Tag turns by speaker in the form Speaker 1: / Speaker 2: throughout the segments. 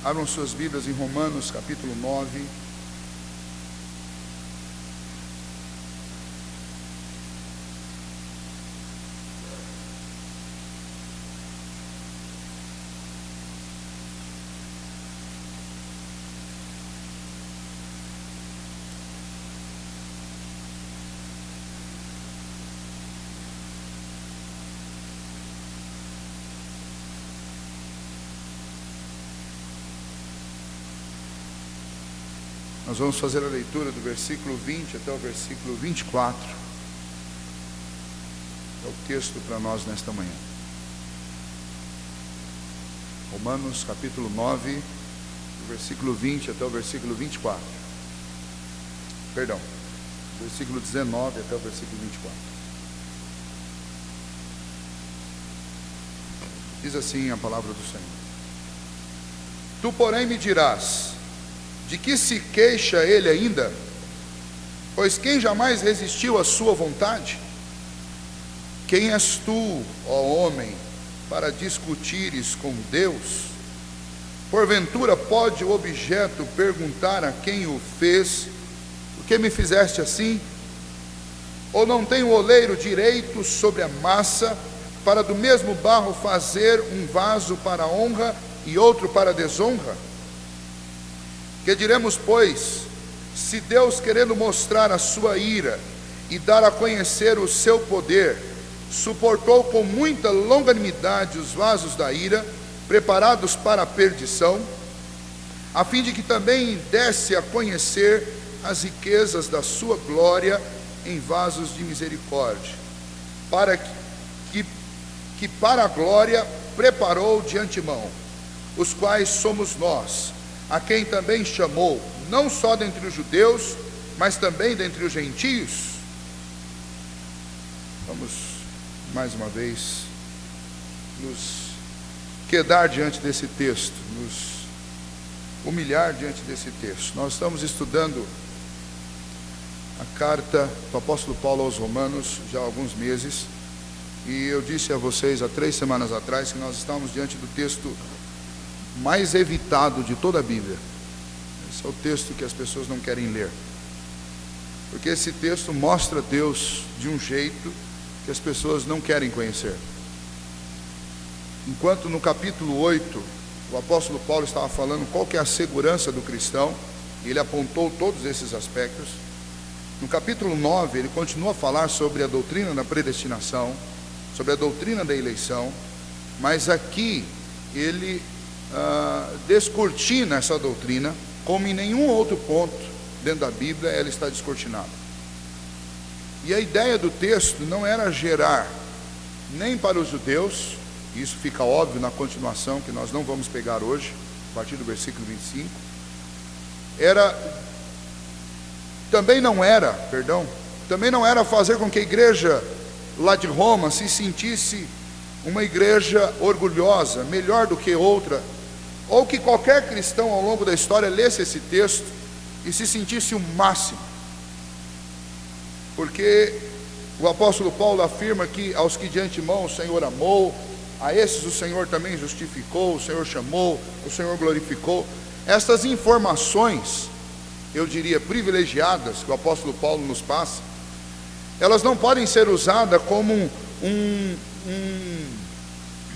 Speaker 1: Abram suas Bíblias em Romanos capítulo 9. Nós vamos fazer a leitura do versículo 20 até o versículo 24. É o texto para nós nesta manhã. Romanos capítulo 9, do versículo 20 até o versículo 24. Perdão, versículo 19 até o versículo 24. Diz assim a palavra do Senhor: Tu, porém, me dirás: de que se queixa ele ainda? Pois quem jamais resistiu à sua vontade? Quem és tu, ó homem, para discutires com Deus? Porventura pode o objeto perguntar a quem o fez: por que me fizeste assim? Ou não tem o oleiro direito sobre a massa, para do mesmo barro fazer um vaso para honra e outro para desonra? Que diremos, pois, se Deus, querendo mostrar a sua ira e dar a conhecer o seu poder, suportou com muita longanimidade os vasos da ira, preparados para a perdição, a fim de que também desse a conhecer as riquezas da sua glória em vasos de misericórdia, para que para a glória preparou de antemão, os quais somos nós, a quem também chamou, não só dentre os judeus, mas também dentre os gentios. Vamos mais uma vez nos quedar diante desse texto, nos humilhar diante desse texto. Nós estamos estudando a carta do apóstolo Paulo aos Romanos já há alguns meses, e eu disse a vocês há 3 semanas atrás que nós estamos diante do texto mais evitado de toda a Bíblia. Esse é o texto que as pessoas não querem ler, porque esse texto mostra Deus de um jeito que as pessoas não querem conhecer. Enquanto no capítulo 8 o apóstolo Paulo estava falando qual que é a segurança do cristão, e ele apontou todos esses aspectos, no capítulo 9 ele continua a falar sobre a doutrina da predestinação, sobre a doutrina da eleição, mas aqui ele descortina essa doutrina, como em nenhum outro ponto dentro da Bíblia ela está descortinada. E a ideia do texto não era gerar nem para os judeus, isso fica óbvio na continuação, que nós não vamos pegar hoje, a partir do versículo 25, também não era fazer com que a igreja lá de Roma se sentisse uma igreja orgulhosa, melhor do que outra, ou que qualquer cristão ao longo da história lesse esse texto e se sentisse o máximo, porque o apóstolo Paulo afirma que aos que de antemão o Senhor amou, a esses o Senhor também justificou, o Senhor chamou, o Senhor glorificou. Estas informações, eu diria privilegiadas, que o apóstolo Paulo nos passa, elas não podem ser usadas como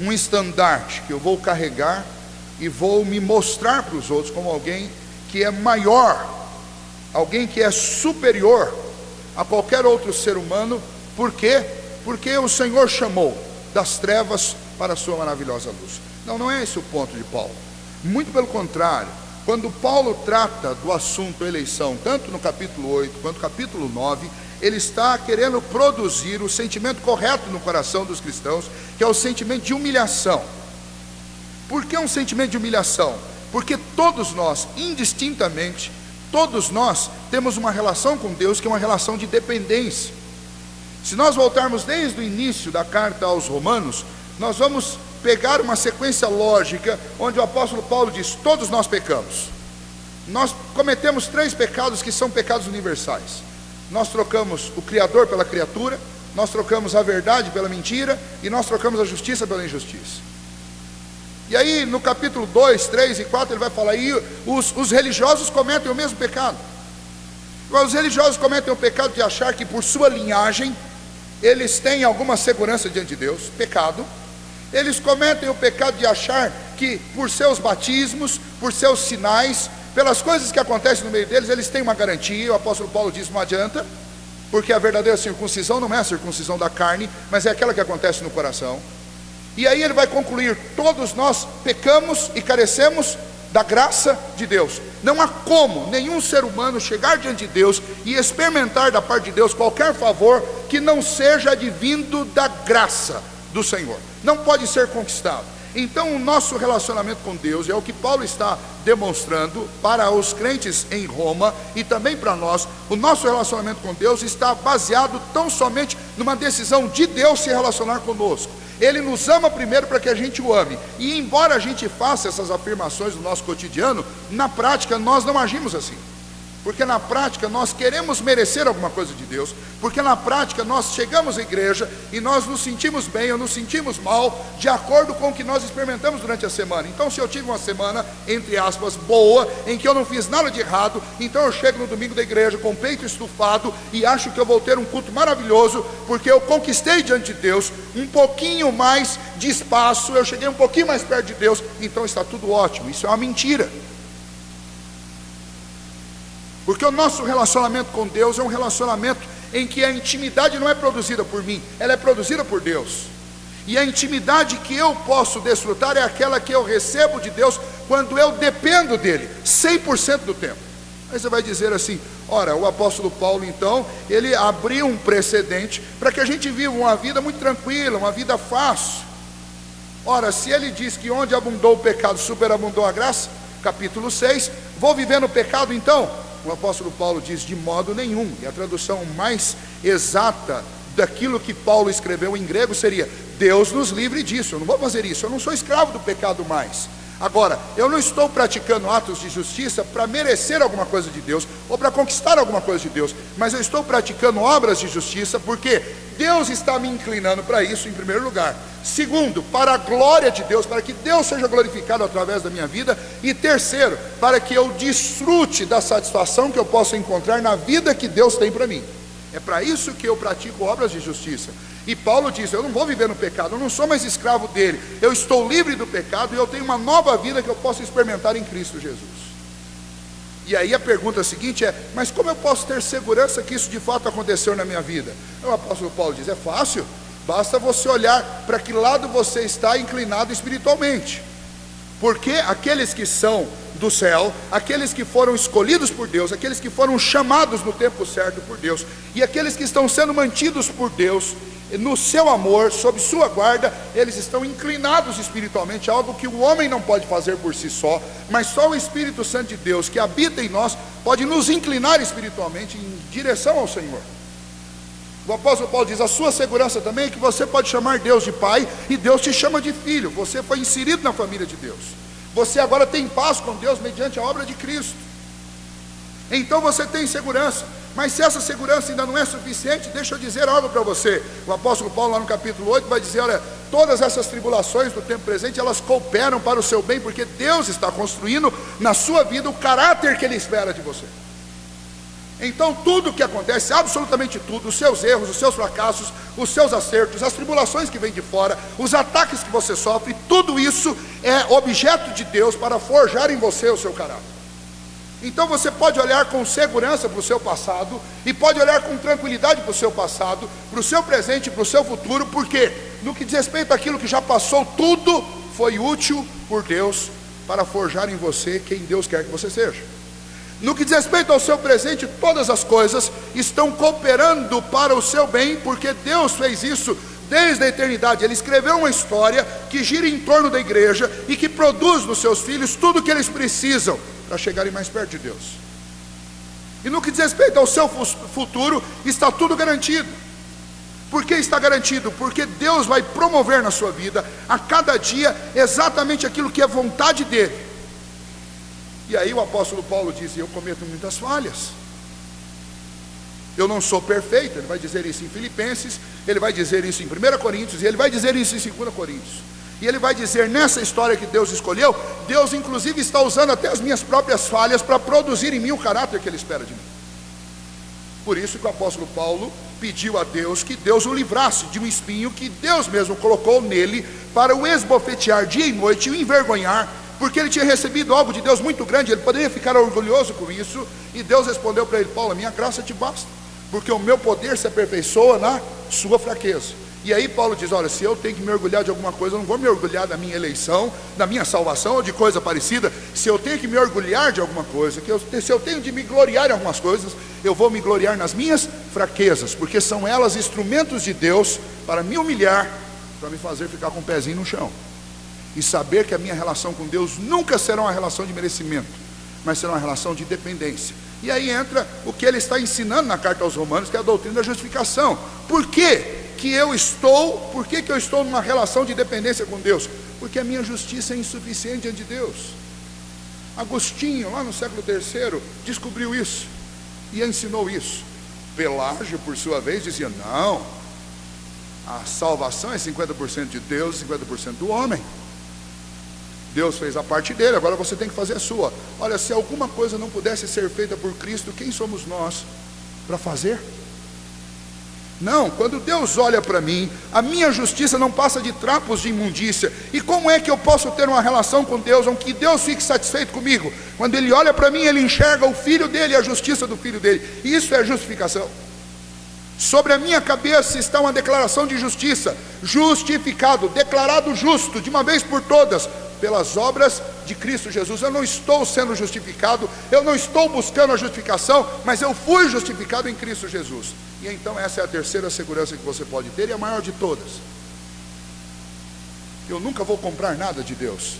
Speaker 1: um estandarte que eu vou carregar e vou me mostrar para os outros como alguém que é maior, alguém que é superior a qualquer outro ser humano. Por quê? Porque o Senhor chamou das trevas para a sua maravilhosa luz. Não é esse o ponto de Paulo. Muito pelo contrário, quando Paulo trata do assunto eleição, tanto no capítulo 8 quanto no capítulo 9, ele está querendo produzir o sentimento correto no coração dos cristãos, que é o sentimento de humilhação. Por que um sentimento de humilhação? Porque todos nós, indistintamente, todos nós temos uma relação com Deus que é uma relação de dependência. Se nós voltarmos desde o início da carta aos Romanos, nós vamos pegar uma sequência lógica, onde o apóstolo Paulo diz: todos nós pecamos. Nós cometemos 3 pecados que são pecados universais. Nós trocamos o Criador pela criatura, nós trocamos a verdade pela mentira, e nós trocamos a justiça pela injustiça. E aí no capítulo 2, 3 e 4 ele vai falar, e os religiosos cometem o mesmo pecado. Os religiosos cometem o pecado de achar que por sua linhagem eles têm alguma segurança diante de Deus, pecado. Eles cometem o pecado de achar que por seus batismos, por seus sinais, pelas coisas que acontecem no meio deles, eles têm uma garantia. O apóstolo Paulo diz, não adianta, porque a verdadeira circuncisão não é a circuncisão da carne, mas é aquela que acontece no coração. E aí ele vai concluir, todos nós pecamos e carecemos da graça de Deus. Não há como nenhum ser humano chegar diante de Deus e experimentar da parte de Deus qualquer favor que não seja advindo da graça do Senhor. Não pode ser conquistado. Então o nosso relacionamento com Deus, é o que Paulo está demonstrando para os crentes em Roma e também para nós, o nosso relacionamento com Deus está baseado tão somente numa decisão de Deus se relacionar conosco. Ele nos ama primeiro para que a gente o ame. E embora a gente faça essas afirmações no nosso cotidiano, na prática nós não agimos assim. Porque na prática nós queremos merecer alguma coisa de Deus. Porque na prática nós chegamos à igreja e nós nos sentimos bem ou nos sentimos mal, de acordo com o que nós experimentamos durante a semana. Então se eu tive uma semana, entre aspas, boa, em que eu não fiz nada de errado, então eu chego no domingo da igreja com o peito estufado e acho que eu vou ter um culto maravilhoso, porque eu conquistei diante de Deus um pouquinho mais de espaço, eu cheguei um pouquinho mais perto de Deus, então está tudo ótimo. Isso é uma mentira. Porque o nosso relacionamento com Deus é um relacionamento em que a intimidade não é produzida por mim, ela é produzida por Deus. E a intimidade que eu posso desfrutar é aquela que eu recebo de Deus quando eu dependo dele, 100% do tempo. Aí você vai dizer assim, ora, o apóstolo Paulo então, ele abriu um precedente para que a gente viva uma vida muito tranquila, uma vida fácil. Ora, se ele diz que onde abundou o pecado, superabundou a graça, capítulo 6, vou viver no pecado então? O apóstolo Paulo diz, de modo nenhum. E a tradução mais exata daquilo que Paulo escreveu em grego seria, Deus nos livre disso, eu não vou fazer isso, eu não sou escravo do pecado mais. Agora, eu não estou praticando atos de justiça para merecer alguma coisa de Deus, ou para conquistar alguma coisa de Deus, mas eu estou praticando obras de justiça, porque Deus está me inclinando para isso em primeiro lugar. Segundo, para a glória de Deus, para que Deus seja glorificado através da minha vida. E terceiro, para que eu desfrute da satisfação que eu posso encontrar na vida que Deus tem para mim. É para isso que eu pratico obras de justiça. E Paulo diz, eu não vou viver no pecado, eu não sou mais escravo dele, eu estou livre do pecado e eu tenho uma nova vida que eu posso experimentar em Cristo Jesus. E aí a pergunta seguinte é, mas como eu posso ter segurança que isso de fato aconteceu na minha vida? O apóstolo Paulo diz, é fácil, basta você olhar para que lado você está inclinado espiritualmente. Porque aqueles que são do céu, aqueles que foram escolhidos por Deus, aqueles que foram chamados no tempo certo por Deus, e aqueles que estão sendo mantidos por Deus, no seu amor, sob sua guarda, eles estão inclinados espiritualmente, algo que o homem não pode fazer por si só, mas só o Espírito Santo de Deus, que habita em nós, pode nos inclinar espiritualmente em direção ao Senhor. O apóstolo Paulo diz, a sua segurança também é que você pode chamar Deus de pai, e Deus te chama de filho, você foi inserido na família de Deus, você agora tem paz com Deus mediante a obra de Cristo, então você tem segurança. Mas se essa segurança ainda não é suficiente, deixa eu dizer algo para você. O apóstolo Paulo lá no capítulo 8 vai dizer, olha, todas essas tribulações do tempo presente, elas cooperam para o seu bem, porque Deus está construindo na sua vida o caráter que Ele espera de você. Então tudo o que acontece, absolutamente tudo, os seus erros, os seus fracassos, os seus acertos, as tribulações que vêm de fora, os ataques que você sofre, tudo isso é objeto de Deus para forjar em você o seu caráter. Então você pode olhar com segurança para o seu passado, e pode olhar com tranquilidade para o seu passado, para o seu presente e para o seu futuro, porque no que diz respeito àquilo que já passou, tudo foi útil por Deus para forjar em você quem Deus quer que você seja. No que diz respeito ao seu presente, todas as coisas estão cooperando para o seu bem, porque Deus fez isso desde a eternidade. Ele escreveu uma história que gira em torno da igreja e que produz nos seus filhos tudo o que eles precisam para chegarem mais perto de Deus. E no que diz respeito ao seu futuro, está tudo garantido. Por que está garantido? Porque Deus vai promover na sua vida, a cada dia, exatamente aquilo que é vontade dele. E aí o apóstolo Paulo diz, eu cometo muitas falhas, eu não sou perfeito. Ele vai dizer isso em Filipenses, ele vai dizer isso em 1 Coríntios, e ele vai dizer isso em 2 Coríntios. E ele vai dizer, nessa história que Deus escolheu, Deus inclusive está usando até as minhas próprias falhas para produzir em mim o caráter que ele espera de mim. Por isso que o apóstolo Paulo pediu a Deus que Deus o livrasse de um espinho que Deus mesmo colocou nele para o esbofetear dia e noite, o envergonhar, porque ele tinha recebido algo de Deus muito grande, ele poderia ficar orgulhoso com isso. E Deus respondeu para ele, Paulo, a minha graça te basta, porque o meu poder se aperfeiçoa na sua fraqueza. E aí Paulo diz, olha, se eu tenho que me orgulhar de alguma coisa, eu não vou me orgulhar da minha eleição, da minha salvação ou de coisa parecida. Se eu tenho que me orgulhar de alguma coisa, se eu tenho de me gloriar em algumas coisas, eu vou me gloriar nas minhas fraquezas, porque são elas instrumentos de Deus para me humilhar, para me fazer ficar com o pezinho no chão. E saber que a minha relação com Deus nunca será uma relação de merecimento, mas será uma relação de dependência. E aí entra o que ele está ensinando na carta aos Romanos, que é a doutrina da justificação. Por quê? Por que eu estou numa relação de dependência com Deus? Porque a minha justiça é insuficiente diante de Deus. Agostinho, lá no século III, descobriu isso e ensinou isso. Pelágio, por sua vez, dizia, não, a salvação é 50% de Deus e 50% do homem. Deus fez a parte dele, agora você tem que fazer a sua. Olha, se alguma coisa não pudesse ser feita por Cristo, quem somos nós para fazer? Não, quando Deus olha para mim, a minha justiça não passa de trapos de imundícia. E como é que eu posso ter uma relação com Deus, onde Deus fique satisfeito comigo? Quando Ele olha para mim, Ele enxerga o Filho dEle e a justiça do Filho dEle. Isso é justificação. Sobre a minha cabeça está uma declaração de justiça. Justificado, declarado justo, de uma vez por todas, pelas obras de Cristo Jesus. Eu não estou sendo justificado, eu não estou buscando a justificação, mas eu fui justificado em Cristo Jesus. E então essa é a terceira segurança que você pode ter, e a maior de todas. Eu nunca vou comprar nada de Deus,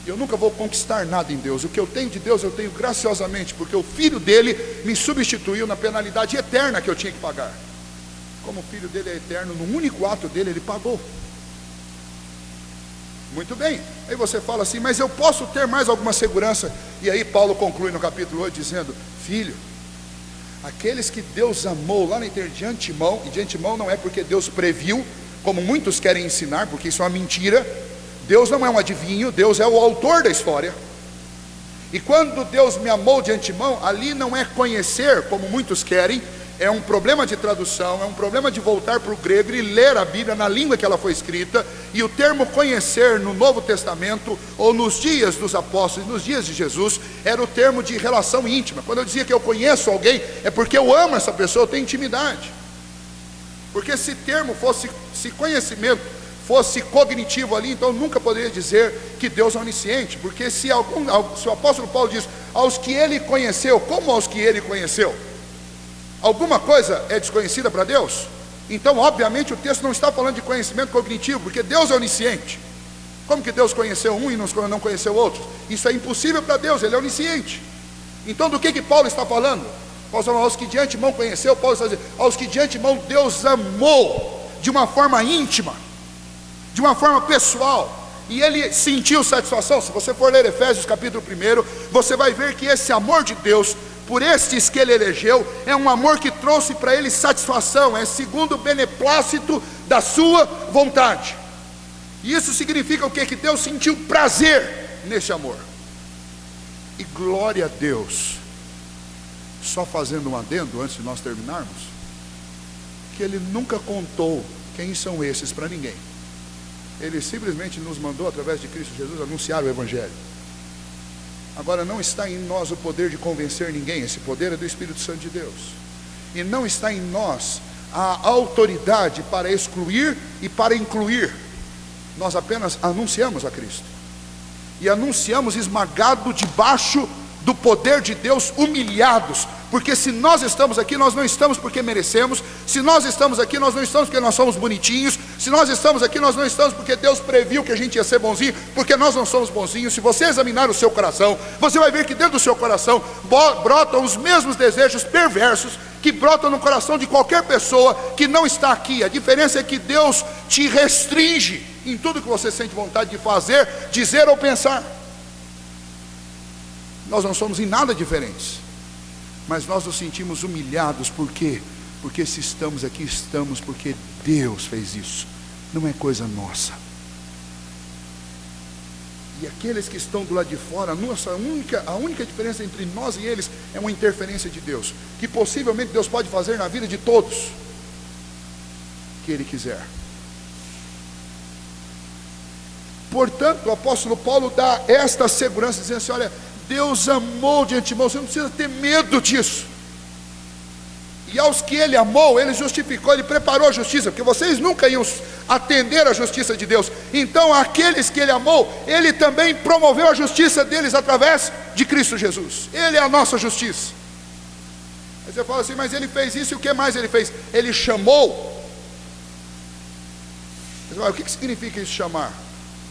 Speaker 1: eu nunca vou conquistar nada em Deus. O que eu tenho de Deus, eu tenho graciosamente, porque o Filho dele me substituiu na penalidade eterna que eu tinha que pagar. Como o Filho dele é eterno, no único ato dele, ele pagou. Muito bem, aí você fala assim, mas eu posso ter mais alguma segurança? E aí Paulo conclui no capítulo 8 dizendo, filho, aqueles que Deus amou lá de antemão, e de antemão não é porque Deus previu, como muitos querem ensinar, porque isso é uma mentira. Deus não é um adivinho, Deus é o autor da história. E quando Deus me amou de antemão, ali não é conhecer, como muitos querem, é um problema de tradução, é um problema de voltar para o grego e ler a Bíblia na língua que ela foi escrita. E o termo conhecer no Novo Testamento, ou nos dias dos apóstolos, nos dias de Jesus, era o termo de relação íntima. Quando eu dizia que eu conheço alguém, é porque eu amo essa pessoa, eu tenho intimidade. Porque se termo fosse, se conhecimento fosse cognitivo ali, então nunca poderia dizer que Deus é onisciente. Porque se o apóstolo Paulo diz, aos que ele conheceu, como aos que ele conheceu? Alguma coisa é desconhecida para Deus? Então obviamente o texto não está falando de conhecimento cognitivo, porque Deus é onisciente. Como que Deus conheceu um e não conheceu outros? Isso é impossível para Deus, Ele é onisciente. Então do que Paulo está falando? Paulo está falando, aos que de antemão conheceu, Paulo está dizendo, aos que de antemão Deus amou, de uma forma íntima, de uma forma pessoal, e Ele sentiu satisfação. Se você for ler Efésios capítulo 1, você vai ver que esse amor de Deus por estes que Ele elegeu, é um amor que trouxe para Ele satisfação, é segundo o beneplácito da sua vontade. E isso significa o quê? Que Deus sentiu prazer nesse amor. E glória a Deus, só fazendo um adendo antes de nós terminarmos, que Ele nunca contou quem são esses para ninguém. Ele simplesmente nos mandou, através de Cristo Jesus, anunciar o Evangelho. Agora, não está em nós o poder de convencer ninguém, esse poder é do Espírito Santo de Deus. E não está em nós a autoridade para excluir e para incluir. Nós apenas anunciamos a Cristo. E anunciamos esmagado debaixo do poder de Deus, humilhados. Porque se nós estamos aqui, nós não estamos porque merecemos. Se nós estamos aqui, nós não estamos porque nós somos bonitinhos. Se nós estamos aqui, nós não estamos porque Deus previu que a gente ia ser bonzinho, porque nós não somos bonzinhos. Se você examinar o seu coração, você vai ver que dentro do seu coração brotam os mesmos desejos perversos que brotam no coração de qualquer pessoa que não está aqui. A diferença é que Deus te restringe em tudo que você sente vontade de fazer, dizer ou pensar. Nós não somos em nada diferentes, mas nós nos sentimos humilhados. Por quê? Porque se estamos aqui, estamos porque Deus fez isso, não é coisa nossa. E aqueles que estão do lado de fora, a única diferença entre nós e eles é uma interferência de Deus, que possivelmente Deus pode fazer na vida de todos que Ele quiser. Portanto, o apóstolo Paulo dá esta segurança, dizendo assim: olha, Deus amou de antemão, você não precisa ter medo disso. E aos que Ele amou, Ele justificou, Ele preparou a justiça, porque vocês nunca iam atender a justiça de Deus. Então, aqueles que Ele amou, Ele também promoveu a justiça deles através de Cristo Jesus. Ele é a nossa justiça. Aí você fala assim: mas Ele fez isso, e o que mais Ele fez? Ele chamou. Você fala: o que significa isso, chamar?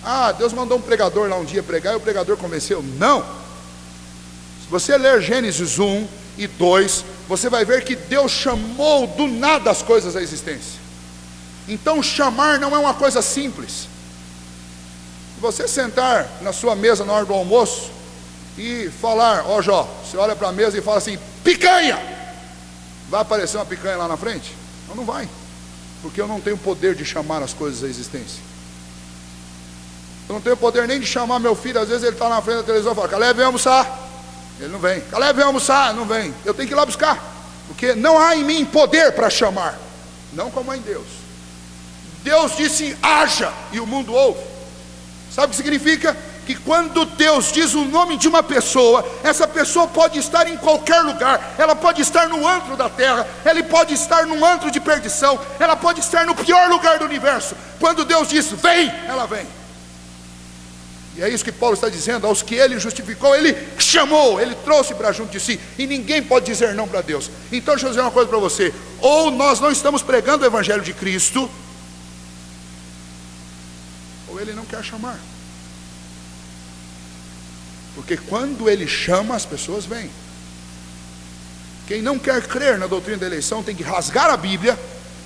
Speaker 1: Ah, Deus mandou um pregador lá um dia pregar e o pregador convenceu. Não. Se você ler Gênesis 1 e 2, você vai ver que Deus chamou do nada as coisas à existência. Então chamar não é uma coisa simples. Se você sentar na sua mesa na hora do almoço e falar: ó Jó, você olha para a mesa e fala assim: picanha! Vai aparecer uma picanha lá na frente? Não, não vai. Porque eu não tenho poder de chamar as coisas à existência. Eu não tenho poder nem de chamar meu filho. Às vezes ele está na frente da televisão e fala: Caleb, vem almoçar. Ele não vem. Caleb, vem almoçar. Não vem. Eu tenho que ir lá buscar, porque não há em mim poder para chamar. Não como em Deus. Deus disse: haja, e o mundo ouve. Sabe o que significa? Que quando Deus diz o nome de uma pessoa, essa pessoa pode estar em qualquer lugar. Ela pode estar no antro da terra, ela pode estar num antro de perdição, ela pode estar no pior lugar do universo. Quando Deus diz vem, ela vem. E é isso que Paulo está dizendo: aos que Ele justificou, Ele chamou, Ele trouxe para junto de si. E ninguém pode dizer não para Deus. Então deixa eu dizer uma coisa para você: ou nós não estamos pregando o Evangelho de Cristo, ou Ele não quer chamar. Porque quando Ele chama, as pessoas vêm. Quem não quer crer na doutrina da eleição tem que rasgar a Bíblia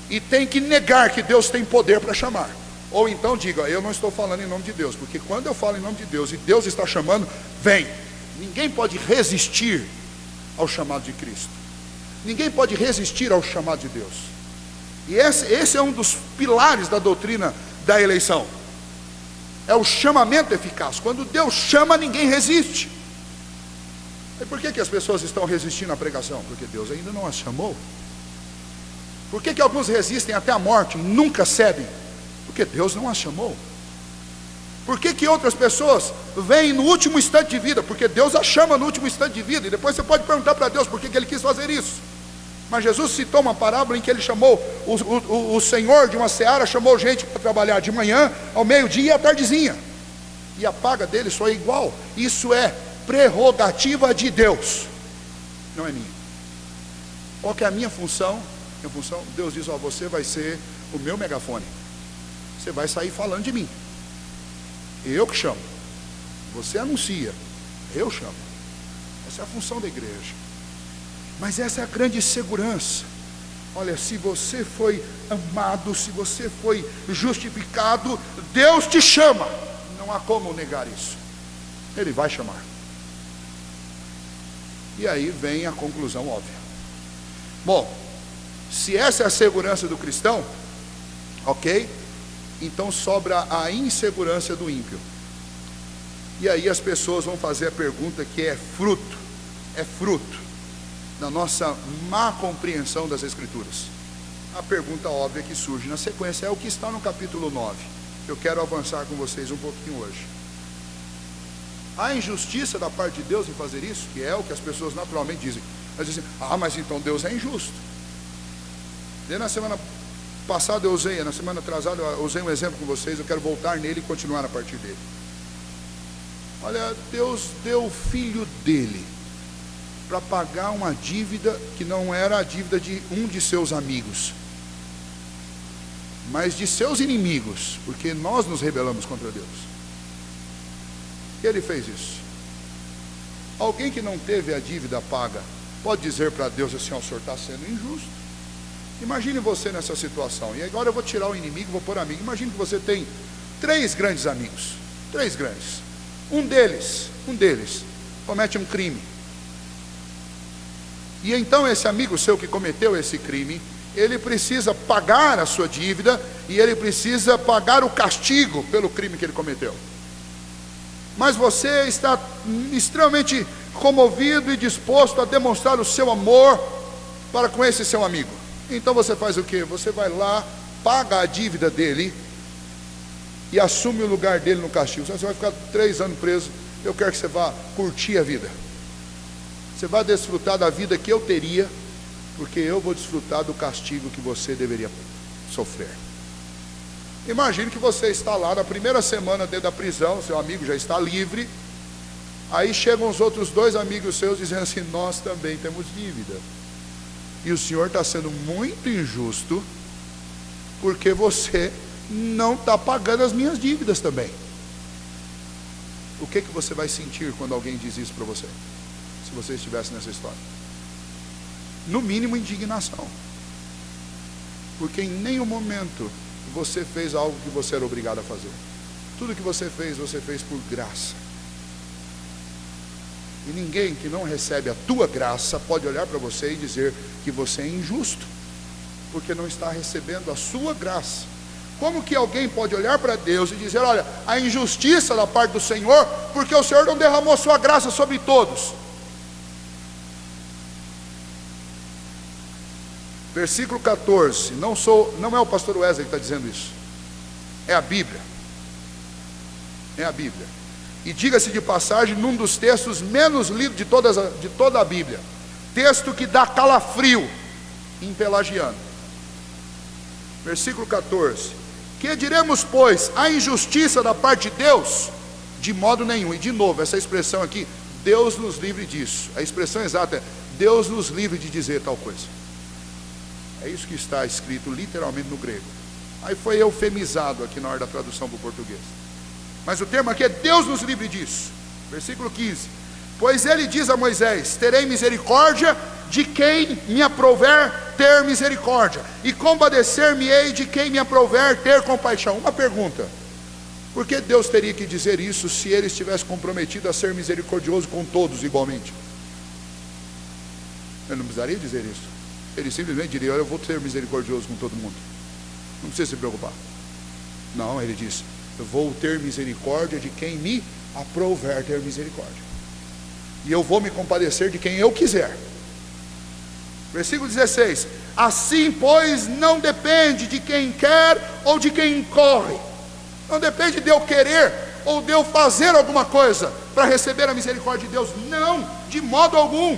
Speaker 1: e tem que negar que Deus tem poder para chamar. Ou então diga: eu não estou falando em nome de Deus, porque quando eu falo em nome de Deus e Deus está chamando, vem. Ninguém pode resistir ao chamado de Cristo. Ninguém pode resistir ao chamado de Deus. E esse é um dos pilares da doutrina da eleição. É o chamamento eficaz. Quando Deus chama, ninguém resiste. E por que as pessoas estão resistindo à pregação? Porque Deus ainda não as chamou. Por que alguns resistem até a morte e nunca cedem? Porque Deus não as chamou. Por que outras pessoas vêm no último instante de vida? Porque Deus as chama no último instante de vida. E depois você pode perguntar para Deus por que Ele quis fazer isso. Mas Jesus citou uma parábola em que Ele chamou o senhor de uma seara, chamou gente para trabalhar de manhã, ao meio-dia e à tardezinha. E a paga dele só é igual. Isso é prerrogativa de Deus, não é minha. Qual que é a minha função? Minha função, Deus diz: ó, você vai ser o meu megafone. Você vai sair falando de mim. Eu que chamo. Você anuncia. Eu chamo. Essa é a função da igreja. Mas essa é a grande segurança. Olha, se você foi amado, se você foi justificado, Deus te chama. Não há como negar isso. Ele vai chamar. E aí vem a conclusão óbvia. Bom, se essa é a segurança do cristão, ok? Então sobra a insegurança do ímpio. E aí as pessoas vão fazer a pergunta que é fruto da nossa má compreensão das Escrituras. A pergunta óbvia que surge na sequência é o que está no capítulo 9. Eu quero avançar com vocês um pouquinho hoje. Há injustiça da parte de Deus em fazer isso? Que é o que as pessoas naturalmente dizem. Elas dizem: ah, mas então Deus é injusto. E na semana passada na semana atrasada eu usei um exemplo com vocês. Eu quero voltar nele e continuar a partir dele. Olha, Deus deu o filho dele para pagar uma dívida que não era a dívida de um de seus amigos, mas de seus inimigos, porque nós nos rebelamos contra Deus. E Ele fez isso. Alguém que não teve a dívida paga pode dizer para Deus assim: ó, o senhor está sendo injusto. Imagine você nessa situação. E agora eu vou tirar o inimigo, vou pôr amigo. Imagine que você tem 3 grandes amigos. 3 grandes. Um deles comete um crime. E então esse amigo seu que cometeu esse crime, ele precisa pagar a sua dívida e ele precisa pagar o castigo pelo crime que ele cometeu. mas você está extremamente comovido e disposto a demonstrar o seu amor para com esse seu amigo. Então você faz o quê? Você vai lá, paga a dívida dele e assume o lugar dele no castigo. Você vai ficar 3 anos preso. Eu quero que você vá curtir a vida. Você vai desfrutar da vida que eu teria, porque eu vou desfrutar do castigo que você deveria sofrer. Imagine que você está lá na primeira semana dentro da prisão, seu amigo já está livre. Aí chegam os outros 2 amigos seus dizendo assim: nós também temos dívida, e o senhor está sendo muito injusto, porque você não está pagando as minhas dívidas também. O que você vai sentir quando alguém diz isso para você, se você estivesse nessa história? No mínimo indignação, porque em nenhum momento você fez algo que você era obrigado a fazer. Tudo que você fez por graça. E ninguém que não recebe a tua graça pode olhar para você e dizer que você é injusto, porque não está recebendo a sua graça. Como que alguém pode olhar para Deus e dizer: olha, a injustiça da parte do Senhor, porque o Senhor não derramou sua graça sobre todos? Versículo 14, não é o pastor Wesley que está dizendo isso, é a Bíblia. É a Bíblia. E diga-se de passagem, num dos textos menos lidos de toda a Bíblia, texto que dá calafrio em Pelagiano. Versículo 14: que diremos, pois, a injustiça da parte de Deus? De modo nenhum. E de novo, essa expressão aqui, Deus nos livre disso. A expressão exata é: Deus nos livre de dizer tal coisa. É isso que está escrito literalmente no grego. Aí foi eufemizado aqui na hora da tradução para o português. Mas o termo aqui é: Deus nos livre disso. Versículo 15: pois ele diz a Moisés: terei misericórdia de quem me aprouver ter misericórdia, e compadecer-me-ei de quem me aprouver ter compaixão. Uma pergunta: por que Deus teria que dizer isso se ele estivesse comprometido a ser misericordioso com todos igualmente? Ele não precisaria dizer isso. Ele simplesmente diria: olha, eu vou ser misericordioso com todo mundo, não precisa se preocupar. Não, ele diz: eu vou ter misericórdia de quem me aprouver ter misericórdia, e eu vou me compadecer de quem eu quiser. Versículo 16: assim, pois, não depende de quem quer ou de quem corre. Não depende de eu querer ou de eu fazer alguma coisa para receber a misericórdia de Deus. Não, de modo algum.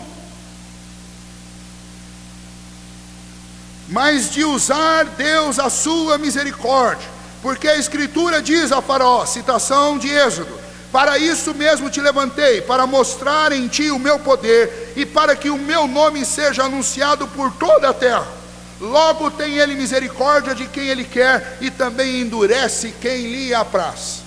Speaker 1: Mas de usar Deus a sua misericórdia, porque a Escritura diz a Faraó, citação de Êxodo: para isso mesmo te levantei, para mostrar em ti o meu poder, e para que o meu nome seja anunciado por toda a terra. Logo tem ele misericórdia de quem ele quer, e também endurece quem lhe apraz.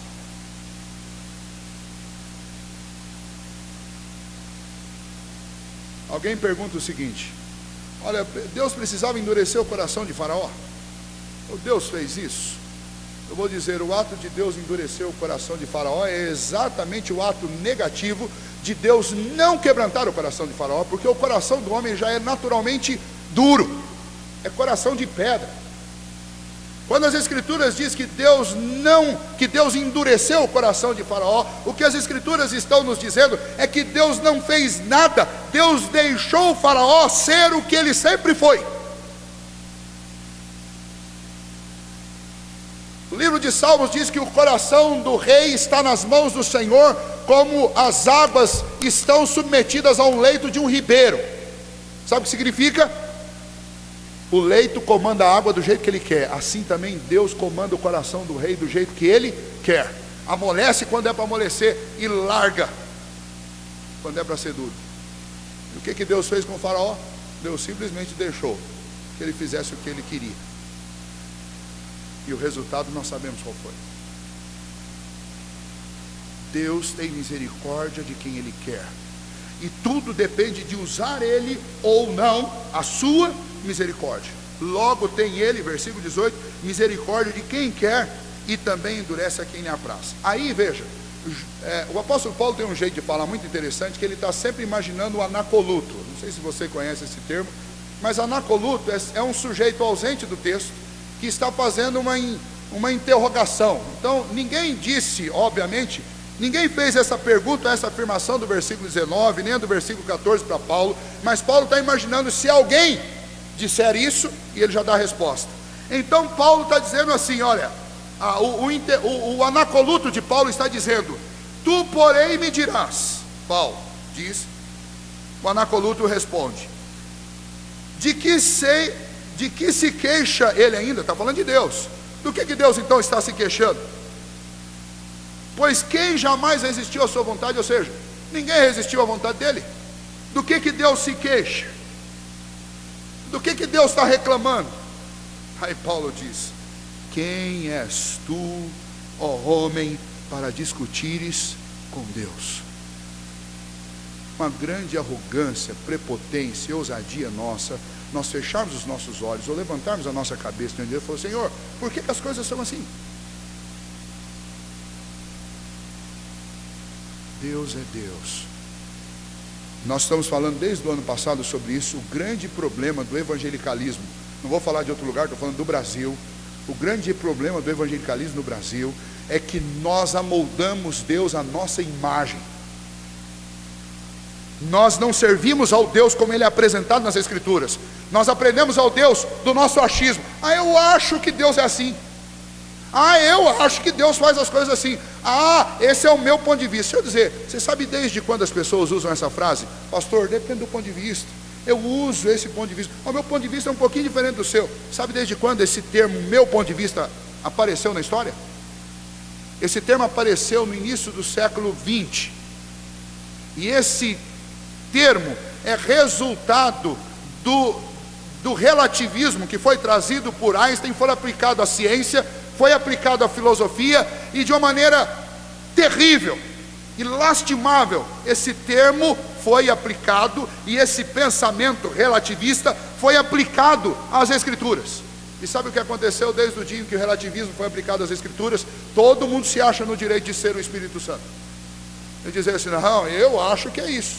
Speaker 1: Alguém pergunta o seguinte: olha, Deus precisava endurecer o coração de Faraó? Ou Deus fez isso? Eu vou dizer: o ato de Deus endurecer o coração de Faraó é exatamente o ato negativo de Deus não quebrantar o coração de Faraó, porque o coração do homem já é naturalmente duro, é coração de pedra. Quando as Escrituras dizem que Deus endureceu o coração de Faraó, o que as Escrituras estão nos dizendo é que Deus não fez nada, Deus deixou o Faraó ser o que ele sempre foi. O livro de Salmos diz que o coração do rei está nas mãos do Senhor, como as águas estão submetidas a um leito de um ribeiro. Sabe o que significa? O leito comanda a água do jeito que ele quer. Assim também Deus comanda o coração do rei do jeito que ele quer. Amolece quando é para amolecer e larga quando é para ser duro. E o que Deus fez com o Faraó? Deus simplesmente deixou que ele fizesse o que ele queria. E o resultado nós sabemos qual foi. Deus tem misericórdia de quem ele quer, e tudo depende de usar ele ou não a sua misericórdia. Logo tem ele, versículo 18, misericórdia de quem quer, e também endurece a quem lhe apraz. Aí veja, o apóstolo Paulo tem um jeito de falar muito interessante, que ele está sempre imaginando o anacoluto. Não sei se você conhece esse termo, mas anacoluto é um sujeito ausente do texto, que está fazendo uma interrogação. Então ninguém disse, obviamente, Ninguém fez essa pergunta, essa afirmação do versículo 19, nem a do versículo 14 para Paulo, mas Paulo está imaginando se alguém disser isso, e ele já dá a resposta. Então Paulo está dizendo assim, olha, o anacoluto de Paulo está dizendo, tu porém me dirás, Paulo diz, o anacoluto responde, de que se queixa ele ainda? Está falando de Deus. Do que Deus então está se queixando? Pois quem jamais resistiu à sua vontade, ou seja, ninguém resistiu à vontade dele. Do que Deus se queixa? Do que Deus está reclamando? Aí Paulo diz, quem és tu, ó homem, para discutires com Deus? Uma grande arrogância, prepotência e ousadia nossa, nós fecharmos os nossos olhos, ou levantarmos a nossa cabeça diante de Deus e falar, Senhor, por que as coisas são assim? Deus é Deus. Nós estamos falando desde o ano passado sobre isso, o grande problema do evangelicalismo. Não vou falar de outro lugar, estou falando do Brasil. O grande problema do evangelicalismo no Brasil é que nós amoldamos Deus à nossa imagem. Nós não servimos ao Deus como Ele é apresentado nas Escrituras. Nós aprendemos ao Deus do nosso achismo. Eu acho que Deus é assim. Eu acho que Deus faz as coisas assim. Esse é o meu ponto de vista. Deixa eu dizer, você sabe desde quando as pessoas usam essa frase? Pastor, depende do ponto de vista. Eu uso esse ponto de vista. O meu ponto de vista é um pouquinho diferente do seu. Sabe desde quando esse termo, meu ponto de vista, apareceu na história? Esse termo apareceu no início do século 20. E esse termo é resultado do relativismo que foi trazido por Einstein, foi aplicado à ciência, foi aplicado à filosofia, e de uma maneira terrível e lastimável, esse termo foi aplicado, e esse pensamento relativista foi aplicado às Escrituras. E sabe o que aconteceu desde o dia em que o relativismo foi aplicado às Escrituras? Todo mundo se acha no direito de ser o Espírito Santo. E dizer assim, não, eu acho que é isso.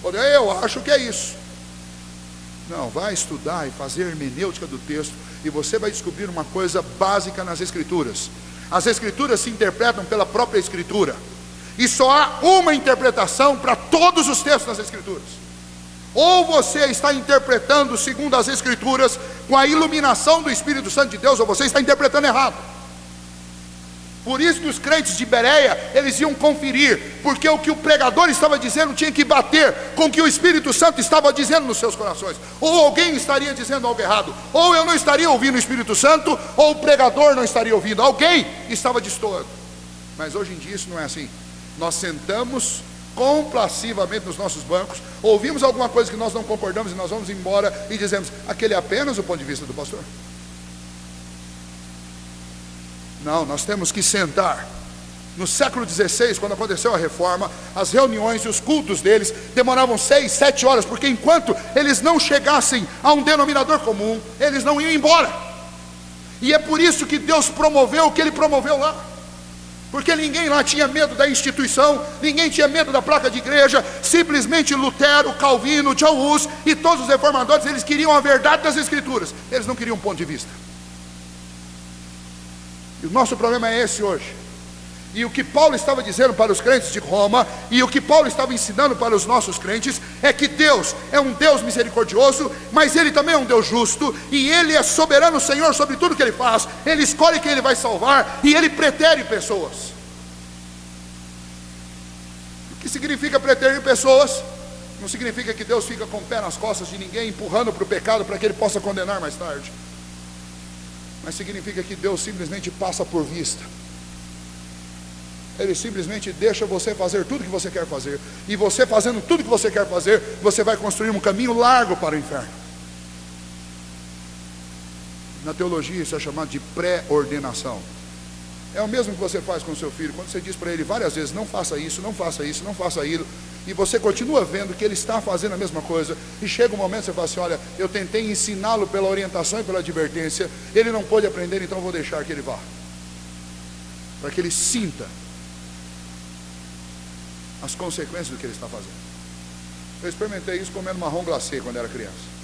Speaker 1: Eu acho que é isso. Não, vai estudar e fazer hermenêutica do texto, e você vai descobrir uma coisa básica nas Escrituras. As Escrituras se interpretam pela própria Escritura, e só há uma interpretação para todos os textos das Escrituras. Ou você está interpretando segundo as Escrituras, com a iluminação do Espírito Santo de Deus, ou você está interpretando errado. Por isso que os crentes de Bereia, eles iam conferir, porque o que o pregador estava dizendo tinha que bater com o que o Espírito Santo estava dizendo nos seus corações. Ou alguém estaria dizendo algo errado, ou eu não estaria ouvindo o Espírito Santo, ou o pregador não estaria ouvindo, alguém estava destoando. Mas hoje em dia isso não é assim. Nós sentamos complacivamente nos nossos bancos, ouvimos alguma coisa que nós não concordamos, e nós vamos embora e dizemos, aquele é apenas o ponto de vista do pastor. Não, nós temos que sentar. No século XVI, quando aconteceu a reforma, as reuniões e os cultos deles demoravam 6, 7 horas, porque enquanto eles não chegassem a um denominador comum, eles não iam embora. E é por isso que Deus promoveu o que Ele promoveu lá, porque ninguém lá tinha medo da instituição, ninguém tinha medo da placa de igreja. Simplesmente Lutero, Calvino, John Hus e todos os reformadores, eles queriam a verdade das Escrituras, eles não queriam um ponto de vista. E o nosso problema é esse hoje. E o que Paulo estava dizendo para os crentes de Roma, e o que Paulo estava ensinando para os nossos crentes, é que Deus é um Deus misericordioso, mas Ele também é um Deus justo, e Ele é soberano Senhor sobre tudo que Ele faz. Ele escolhe quem Ele vai salvar, e Ele pretere pessoas. O que significa preterir pessoas? Não significa que Deus fica com o pé nas costas de ninguém, empurrando para o pecado para que Ele possa condenar mais tarde. Mas significa que Deus simplesmente passa por vista. Ele simplesmente deixa você fazer tudo que você quer fazer, e você fazendo tudo que você quer fazer, você vai construir um caminho largo para o inferno. Na teologia isso é chamado de pré-ordenação. É o mesmo que você faz com o seu filho. Quando você diz para ele várias vezes, não faça isso, não faça isso, não faça aquilo, e você continua vendo que ele está fazendo a mesma coisa, e chega um momento que você fala assim, olha, eu tentei ensiná-lo pela orientação e pela advertência, ele não pôde aprender, então vou deixar que ele vá, para que ele sinta as consequências do que ele está fazendo. Eu experimentei isso comendo marrom glacê quando era criança.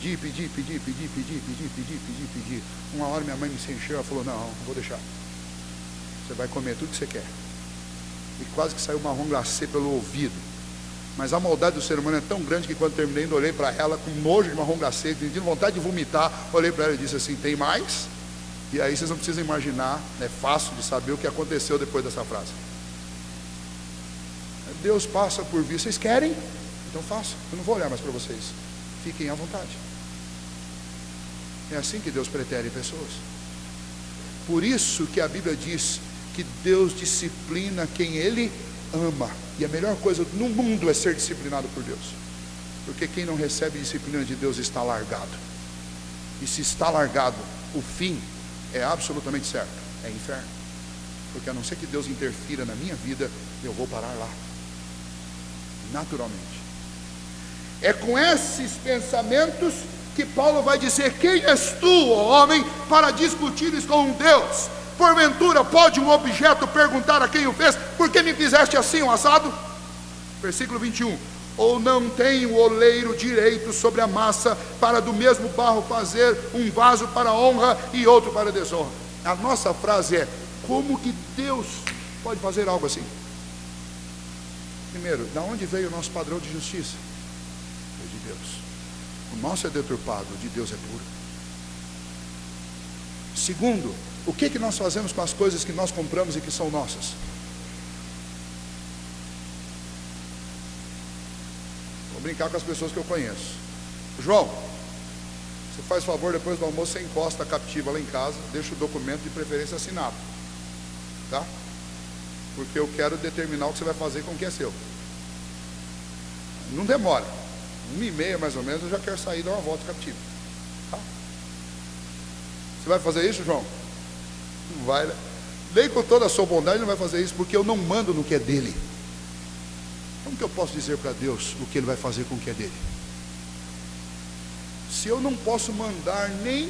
Speaker 1: Pedi. Uma hora minha mãe me encheu, ela falou, não vou deixar. Você vai comer tudo que você quer. e quase que saiu marrom glacê pelo ouvido. Mas a maldade do ser humano é tão grande que quando terminei, eu olhei para ela com nojo de marrom glacê, tendo vontade de vomitar, olhei para ela e disse assim: tem mais? E aí vocês não precisam imaginar, é fácil de saber o que aconteceu depois dessa frase. Deus passa por vir. Vocês querem? Então façam. Eu não vou olhar mais para vocês. Fiquem à vontade. É assim que Deus pretere pessoas. Por isso que a Bíblia diz que Deus disciplina quem Ele ama. E a melhor coisa no mundo é ser disciplinado por Deus. Porque quem não recebe disciplina de Deus está largado. E se está largado, o fim é absolutamente certo. É inferno. Porque a não ser que Deus interfira na minha vida, eu vou parar lá. Naturalmente. É com esses pensamentos que Paulo vai dizer: quem és tu, ó homem, para discutires com um Deus? Porventura pode um objeto perguntar a quem o fez: por que me fizeste assim, um assado? Versículo 21. Ou não tem o oleiro direito sobre a massa, para do mesmo barro fazer um vaso para honra e outro para desonra? A nossa frase é: como que Deus pode fazer algo assim? Primeiro, da onde veio o nosso padrão de justiça? Veio de Deus. O nosso é deturpado, o de Deus é puro. Segundo, o que nós fazemos com as coisas que nós compramos e que são nossas? Vou brincar com as pessoas que eu conheço. João, você faz favor, depois do almoço você encosta a captiva lá em casa, deixa o documento de preferência assinado, tá? Porque eu quero determinar o que você vai fazer com o que é seu. Não demora, 1h30 mais ou menos, eu já quero sair e dar uma volta captiva, tá? Você vai fazer isso, João? Não vai, né? Nem com toda a sua bondade não vai fazer isso, porque eu não mando no que é dele. Como que eu posso dizer para Deus o que Ele vai fazer com o que é dele? Se eu não posso mandar nem...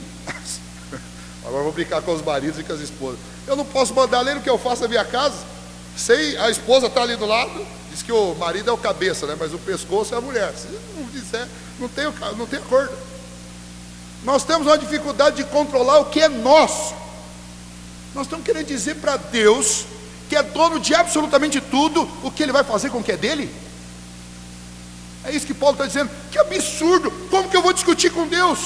Speaker 1: Agora eu vou brincar com os maridos e com as esposas. Eu não posso mandar nem no que eu faço na minha casa. Sei, a esposa está ali do lado, diz que o marido é o cabeça, né? Mas o pescoço é a mulher. Se não disser, não tem acordo. Nós temos uma dificuldade de controlar o que é nosso. Nós estamos querendo dizer para Deus, que é dono de absolutamente tudo, o que Ele vai fazer com o que é dele. É isso que Paulo está dizendo. Que absurdo! Como que eu vou discutir com Deus?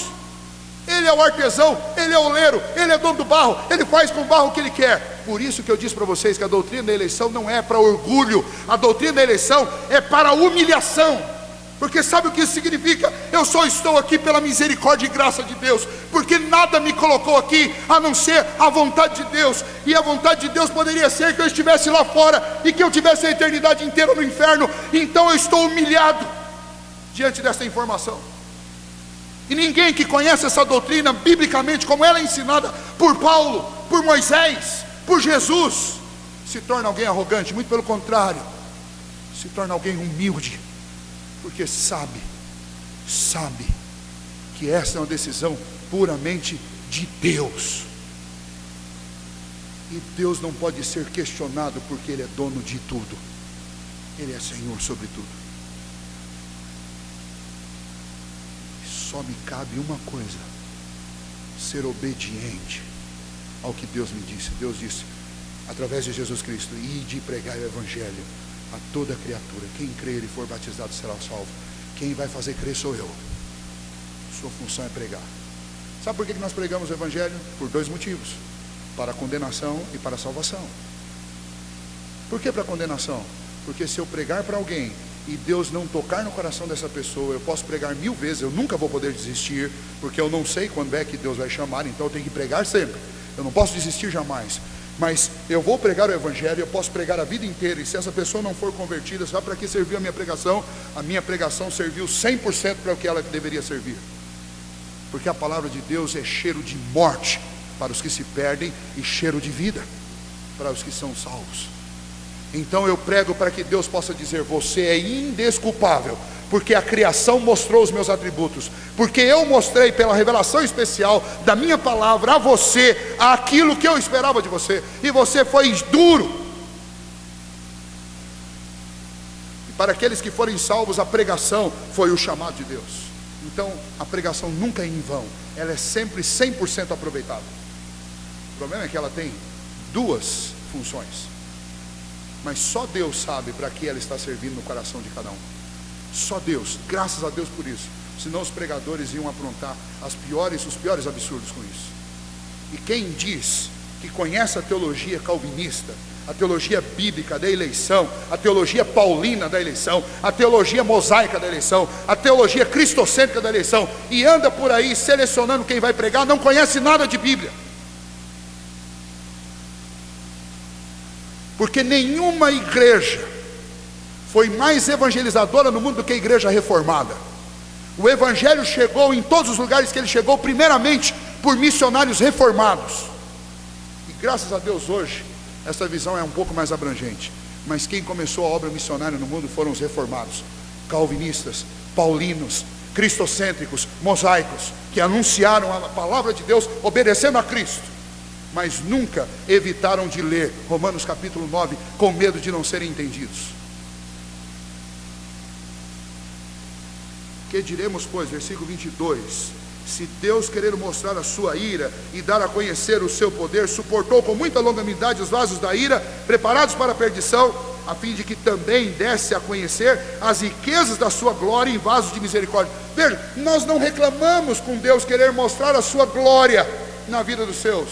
Speaker 1: Ele é o artesão, Ele é o oleiro, Ele é dono do barro, Ele faz com o barro o que Ele quer. Por isso que eu disse para vocês que a doutrina da eleição não é para orgulho. A doutrina da eleição é para humilhação. Porque sabe o que isso significa? Eu só estou aqui pela misericórdia e graça de Deus, porque nada me colocou aqui a não ser a vontade de Deus. E a vontade de Deus poderia ser que eu estivesse lá fora e que eu tivesse a eternidade inteira no inferno. Então eu estou humilhado diante dessa informação. E ninguém que conhece essa doutrina biblicamente, como ela é ensinada por Paulo, por Moisés, por Jesus, se torna alguém arrogante. Muito pelo contrário, se torna alguém humilde, porque sabe que essa é uma decisão puramente de Deus. E Deus não pode ser questionado, porque Ele é dono de tudo. Ele é Senhor sobre tudo. Só me cabe uma coisa: ser obediente ao que Deus me disse. Deus disse, através de Jesus Cristo: ide e pregai o Evangelho a toda criatura. Quem crer e for batizado será salvo. Quem vai fazer crer sou eu. Sua função é pregar. Sabe por que nós pregamos o Evangelho? Por 2 motivos: para a condenação e para a salvação. Por que para a condenação? Porque se eu pregar para alguém e Deus não tocar no coração dessa pessoa, eu posso pregar 1000 vezes, eu nunca vou poder desistir, porque eu não sei quando é que Deus vai chamar, então eu tenho que pregar sempre. Eu não posso desistir jamais. Mas eu vou pregar o Evangelho, eu posso pregar a vida inteira, e se essa pessoa não for convertida, sabe para que serviu a minha pregação? A minha pregação serviu 100% para o que ela deveria servir. Porque a palavra de Deus é cheiro de morte para os que se perdem e cheiro de vida para os que são salvos. Então eu prego para que Deus possa dizer: você é indesculpável, porque a criação mostrou os meus atributos, porque eu mostrei pela revelação especial da minha palavra a você aquilo que eu esperava de você, e você foi duro. E para aqueles que forem salvos, a pregação foi o chamado de Deus. Então a pregação nunca é em vão, ela é sempre 100% aproveitável. O problema é que ela tem 2 funções. mas só Deus sabe para que ela está servindo no coração de cada um. Só Deus, graças a Deus por isso. Senão os pregadores iam aprontar os piores absurdos com isso. E quem diz que conhece a teologia calvinista, a teologia bíblica da eleição, a teologia paulina da eleição, a teologia mosaica da eleição, a teologia cristocêntrica da eleição, e anda por aí selecionando quem vai pregar, não conhece nada de Bíblia. Porque nenhuma igreja foi mais evangelizadora no mundo do que a igreja reformada. O evangelho chegou em todos os lugares que ele chegou, primeiramente por missionários reformados. E graças a Deus hoje essa visão é um pouco mais abrangente. Mas quem começou a obra missionária no mundo foram os reformados, calvinistas, paulinos, cristocêntricos, mosaicos, que anunciaram a palavra de Deus obedecendo a Cristo, mas nunca evitaram de ler Romanos capítulo 9 com medo de não serem entendidos. Que diremos, pois, versículo 22, se Deus querer mostrar a sua ira e dar a conhecer o seu poder, suportou com muita longanimidade os vasos da ira, preparados para a perdição, a fim de que também desse a conhecer as riquezas da sua glória em vasos de misericórdia. Veja, nós não reclamamos com Deus querer mostrar a sua glória na vida dos seus.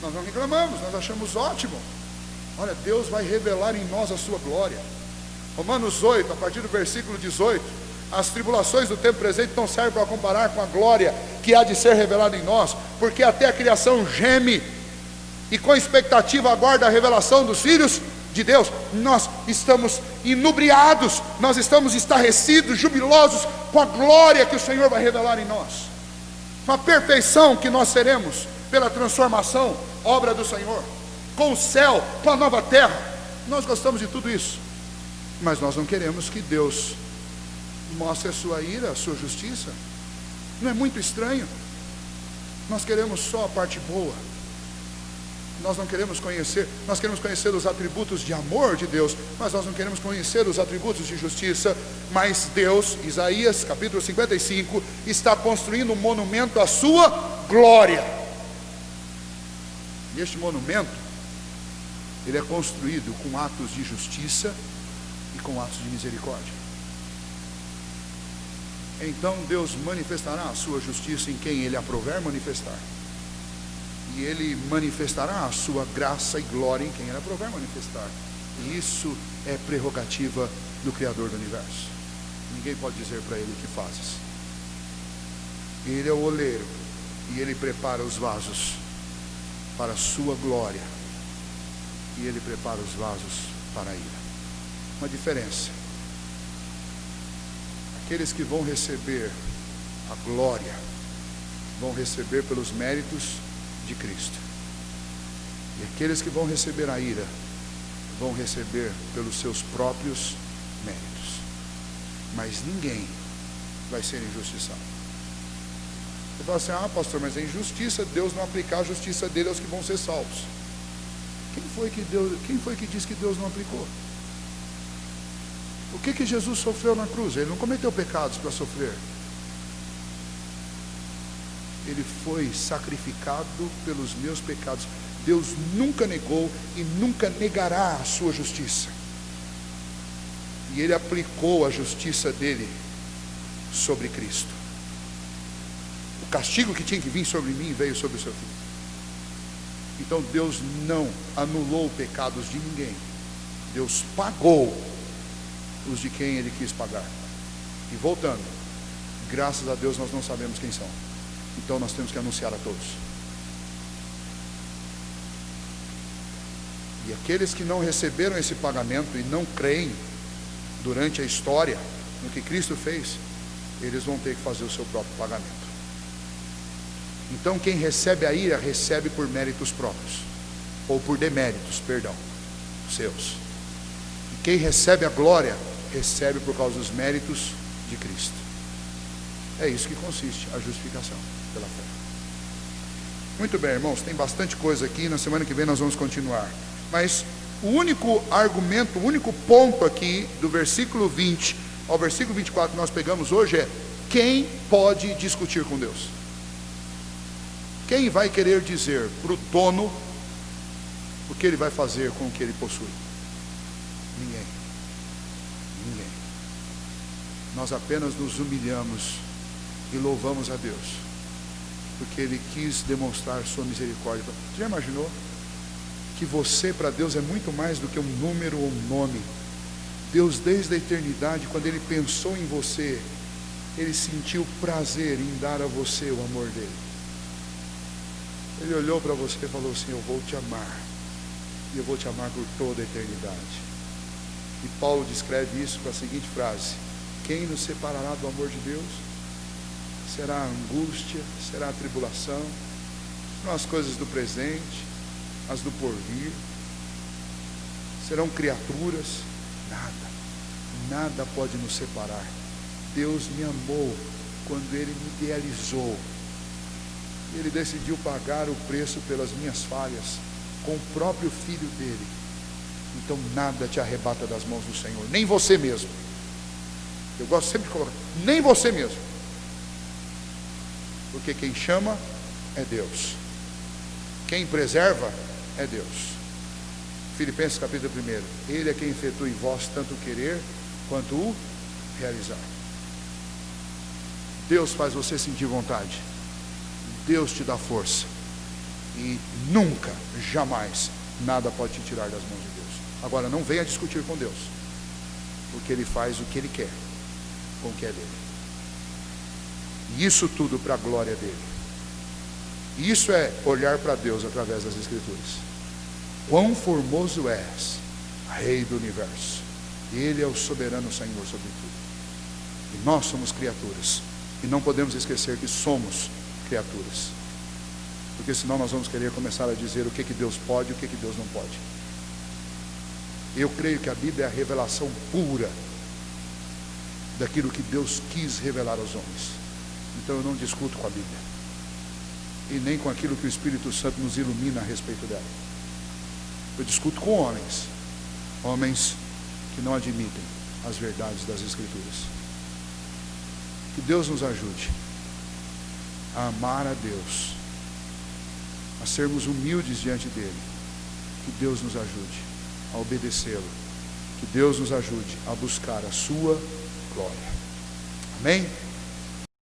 Speaker 1: Nós não reclamamos, nós achamos ótimo. Olha, Deus vai revelar em nós a sua glória. Romanos 8, a partir do versículo 18, as tribulações do tempo presente não servem para comparar com a glória que há de ser revelada em nós, porque até a criação geme e com expectativa aguarda a revelação dos filhos de Deus. Nós estamos inebriados, nós estamos estarrecidos, jubilosos com a glória que o Senhor vai revelar em nós, com a perfeição que nós seremos pela transformação, obra do Senhor, com o céu, com a nova terra. Nós gostamos de tudo isso, mas nós não queremos que Deus mostre a sua ira, a sua justiça. Não é muito estranho? Nós queremos só a parte boa. Nós não queremos conhecer, nós queremos conhecer os atributos de amor de Deus, mas nós não queremos conhecer os atributos de justiça. Mas Deus, Isaías capítulo 55, está construindo um monumento à sua glória. E este monumento, ele é construído com atos de justiça e com atos de misericórdia. Então Deus manifestará a sua justiça em quem Ele aprover manifestar, e Ele manifestará a sua graça e glória em quem Ele aprover manifestar. E isso é prerrogativa do Criador do Universo. Ninguém pode dizer para Ele o que fazes. Ele é o oleiro, e Ele prepara os vasos para a sua glória, e Ele prepara os vasos para a ira. Uma diferença: aqueles que vão receber a glória vão receber pelos méritos de Cristo, e aqueles que vão receber a ira vão receber pelos seus próprios méritos. Mas ninguém vai ser injustiçado. Você fala assim: ah, pastor, mas é injustiça Deus não aplicar a justiça dele aos que vão ser salvos. Quem foi que disse que Deus não aplicou? O que Jesus sofreu na cruz? Ele não cometeu pecados para sofrer. Ele foi sacrificado pelos meus pecados. Deus nunca negou e nunca negará a sua justiça. E Ele aplicou a justiça dele sobre Cristo. O castigo que tinha que vir sobre mim veio sobre o seu filho. Então Deus não anulou pecados de ninguém. Deus pagou os de quem Ele quis pagar. E voltando, graças a Deus nós não sabemos quem são, então nós temos que anunciar a todos. E aqueles que não receberam esse pagamento e não creem durante a história no que Cristo fez, eles vão ter que fazer o seu próprio pagamento. Então quem recebe a ira recebe por méritos próprios, ou por deméritos, perdão, seus. E quem recebe a glória recebe por causa dos méritos de Cristo. É isso que consiste a justificação pela fé. Muito bem, irmãos, tem bastante coisa aqui. Na semana que vem nós vamos continuar. Mas o único argumento, o único ponto aqui do versículo 20 ao versículo 24 que nós pegamos hoje é: quem pode discutir com Deus? Quem vai querer dizer para o dono o que ele vai fazer com o que ele possui? Ninguém. Ninguém. Nós apenas nos humilhamos e louvamos a Deus, porque Ele quis demonstrar sua misericórdia. Já imaginou que você para Deus é muito mais do que um número ou um nome? Deus, desde a eternidade, quando Ele pensou em você, Ele sentiu prazer em dar a você o amor dEle. Ele olhou para você e falou assim: eu vou te amar, e eu vou te amar por toda a eternidade. E Paulo descreve isso com a seguinte frase: quem nos separará do amor de Deus? Será a angústia, será a tribulação, serão as coisas do presente, as do porvir, serão criaturas? Nada pode nos separar. Deus me amou quando Ele me idealizou. Ele decidiu pagar o preço pelas minhas falhas com o próprio Filho dele. Então nada te arrebata das mãos do Senhor, nem você mesmo. Eu gosto sempre de colocar, nem você mesmo, porque quem chama é Deus, quem preserva é Deus. Filipenses capítulo 1: Ele é quem efetua em vós tanto o querer quanto o realizar. Deus faz você sentir vontade, Deus te dá força, e nunca, jamais, nada pode te tirar das mãos de Deus. Agora, não venha discutir com Deus, porque Ele faz o que Ele quer com o que é dele, e isso tudo para a glória dele. E isso é olhar para Deus através das Escrituras. Quão formoso és, Rei do universo! Ele é o soberano Senhor sobre tudo, e nós somos criaturas, e não podemos esquecer que somos criaturas, porque senão nós vamos querer começar a dizer o que Deus pode e o que Deus não pode. Eu creio que a Bíblia é a revelação pura daquilo que Deus quis revelar aos homens. Então eu não discuto com a Bíblia, e nem com aquilo que o Espírito Santo nos ilumina a respeito dela. Eu discuto com homens que não admitem as verdades das Escrituras. Que Deus nos ajude a amar a Deus, a sermos humildes diante dele. Que Deus nos ajude a obedecê-lo. Que Deus nos ajude a buscar a sua glória. Amém?